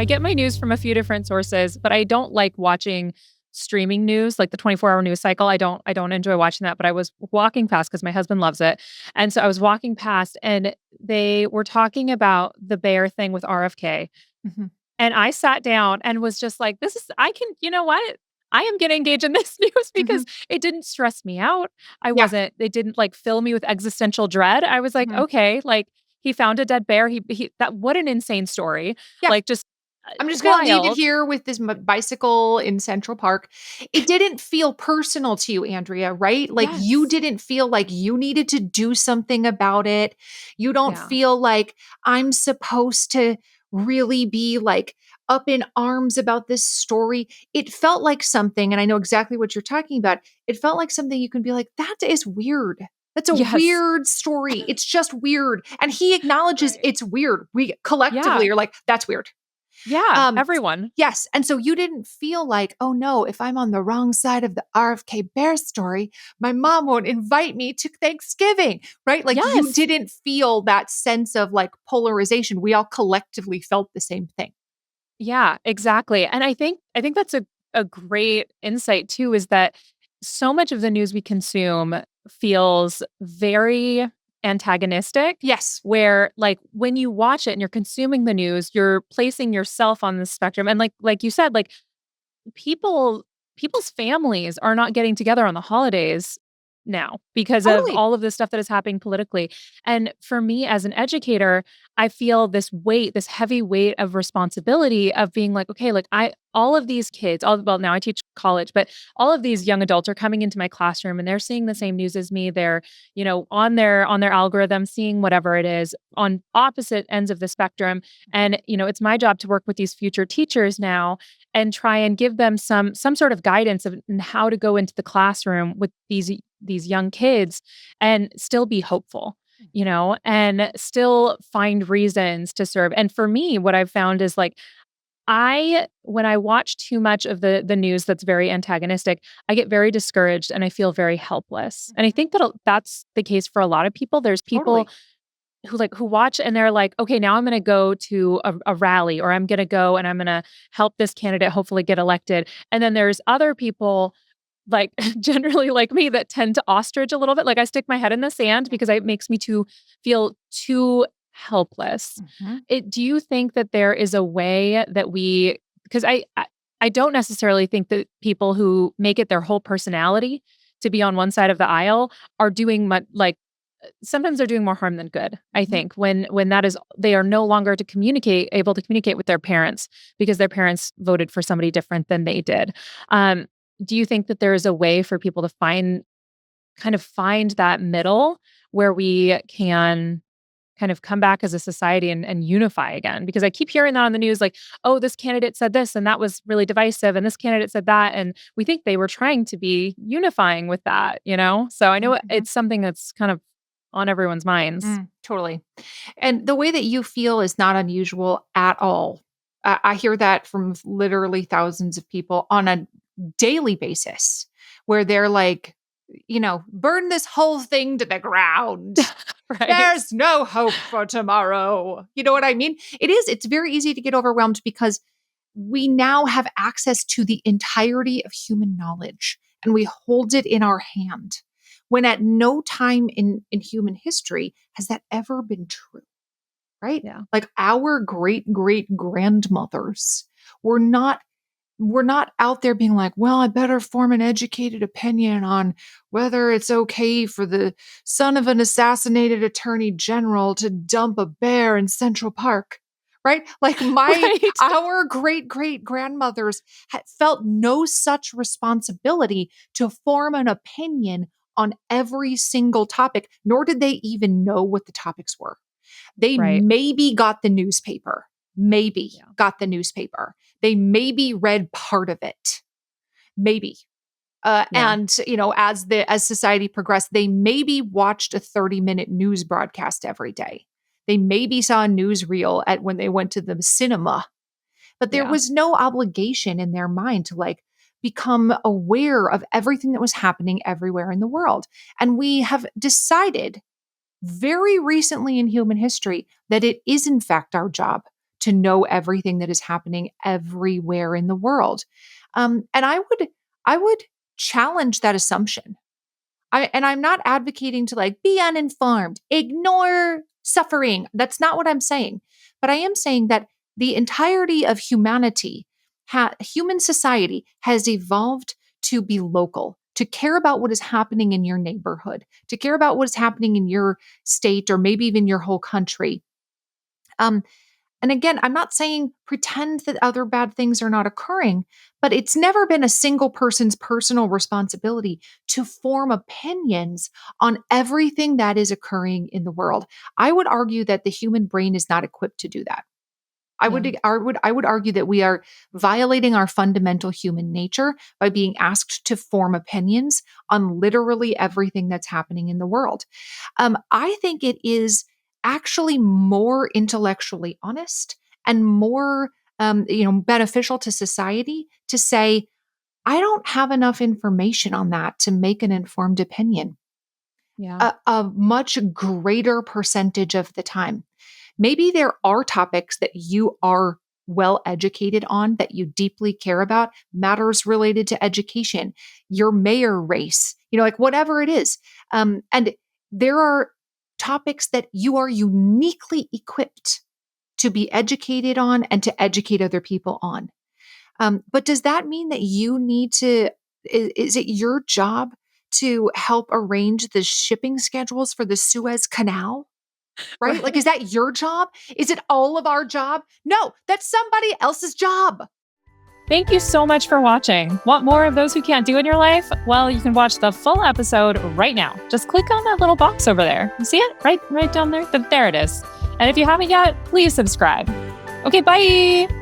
I get my news from a few different sources, but I don't like watching streaming news, like the 24-hour news cycle. I don't enjoy watching that, but I was walking past because my husband loves it. And so I was walking past and they were talking about the bear thing with RFK. Mhm. And I sat down and was just like, you know what? I am getting engaged in this news because Mhm. it didn't stress me out. Yeah. It didn't like fill me with existential dread. I was like, Mhm. okay, like he found a dead bear. What an insane story. Yeah. Like just I'm just gonna leave it wild. here with this bicycle in Central Park. It didn't feel personal to you, Andrea, right? Like you Yes. didn't feel like you needed to do something about it. You don't Yeah. feel like I'm supposed to really be like up in arms about this story. It felt like something, and I know exactly what you're talking about. It felt like something you can be like, that is weird. That's a Yes. weird story. It's just weird. And he acknowledges Right. it's weird. We collectively Yeah. are like, that's weird. Yeah. Um, Everyone. yes, and so you didn't feel like, "Oh, no, if I'm on the wrong side of the RFK Bear story, my mom won't invite me to Thanksgiving," right? Like, you Yes. didn't feel that sense of, like, polarization. We all collectively felt the same thing. Yeah, exactly. And I think that's a great insight too, is that so much of the news we consume feels very antagonistic, Yes, where like when you watch it and you're consuming the news, you're placing yourself on the spectrum. And like you said, like people's families are not getting together on the holidays now because of totally. all of this stuff that is happening politically. And for me as an educator, I feel this heavy weight of responsibility of being like, okay, like all of these kids, well, now I teach college, but all of these young adults are coming into my classroom and they're seeing the same news as me. They're, on their algorithm, seeing whatever it is on opposite ends of the spectrum. And, it's my job to work with these future teachers now and try and give them some sort of guidance of in how to go into the classroom with these young kids and still be hopeful, and still find reasons to serve. And for me, what I've found is like when I watch too much of the news that's very antagonistic, I get very discouraged and I feel very helpless. And I Mhm. think that's the case for a lot of people. There's people Totally. who watch and they're like, okay, now I'm going to go to a rally, or I'm going to go and I'm going to help this candidate hopefully get elected. And then there's other people like generally like me that tend to ostrich a little bit. Like I stick my head in the sand because it makes me feel too helpless. Mhm. Do you think that there is a way that because I don't necessarily think that people who make it their whole personality to be on one side of the aisle are doing much like sometimes they're doing more harm than good. I Mhm. think when that is they are no longer able to communicate with their parents because their parents voted for somebody different than they did. Um, do you think that there is a way for people to find that middle where we can kind of come back as a society and unify again? Because I keep hearing that on the news, like, oh, this candidate said this and that was really divisive, and this candidate said that. And we think they were trying to be unifying with that. So I know Mhm. it's something that's kind of on everyone's minds. Totally. And the way that you feel is not unusual at all. I hear that from literally thousands of people on a daily basis where they're like, burn this whole thing to the ground. Right. There's no hope for tomorrow. You know what I mean? It's very easy to get overwhelmed because we now have access to the entirety of human knowledge and we hold it in our hand. When at no time in human history has that ever been true, right? Yeah. Like our great great grandmothers were not we're not out there being like, well, I better form an educated opinion on whether it's okay for the son of an assassinated attorney general to dump a bear in Central Park. Right? Like Right. our great great grandmothers had felt no such responsibility to form an opinion on every single topic, nor did they even know what the topics were. They Right. maybe got the newspaper, maybe Yeah. got the newspaper. They maybe read part of it, maybe. Yeah. And as society progressed, they maybe watched a 30-minute news broadcast every day. They maybe saw a newsreel at when they went to the cinema, but there Yeah. was no obligation in their mind to like become aware of everything that was happening everywhere in the world. And we have decided very recently in human history that it is in fact our job to know everything that is happening everywhere in the world. And I would challenge that assumption. I'm not advocating to like be uninformed, ignore suffering. That's not what I'm saying. But I am saying that the entirety of humanity, human society has evolved to be local, to care about what is happening in your neighborhood, to care about what is happening in your state or maybe even your whole country. Um, and again, I'm not saying pretend that other bad things are not occurring, but it's never been a single person's personal responsibility to form opinions on everything that is occurring in the world. I would argue that the human brain is not equipped to do that. Yeah. I would argue that we are violating our fundamental human nature by being asked to form opinions on literally everything that's happening in the world. I think it is actually more intellectually honest and more beneficial to society to say, I don't have enough information on that to make an informed opinion Yeah. a much greater percentage of the time. Maybe there are topics that you are well educated on, that you deeply care about, matters related to education, your mayor race, like whatever it is. And there are topics that you are uniquely equipped to be educated on and to educate other people on. But does that mean that you need to, is it your job to help arrange the shipping schedules for the Suez Canal? Right? Like, Right. is that your job? Is it all of our job? No, that's somebody else's job. Thank you so much for watching. Want more of Those Who Can't Do in your life? Well, you can watch the full episode right now. Just click on that little box over there. You see it? Right down there? There it is. And if you haven't yet, please subscribe. Okay, bye.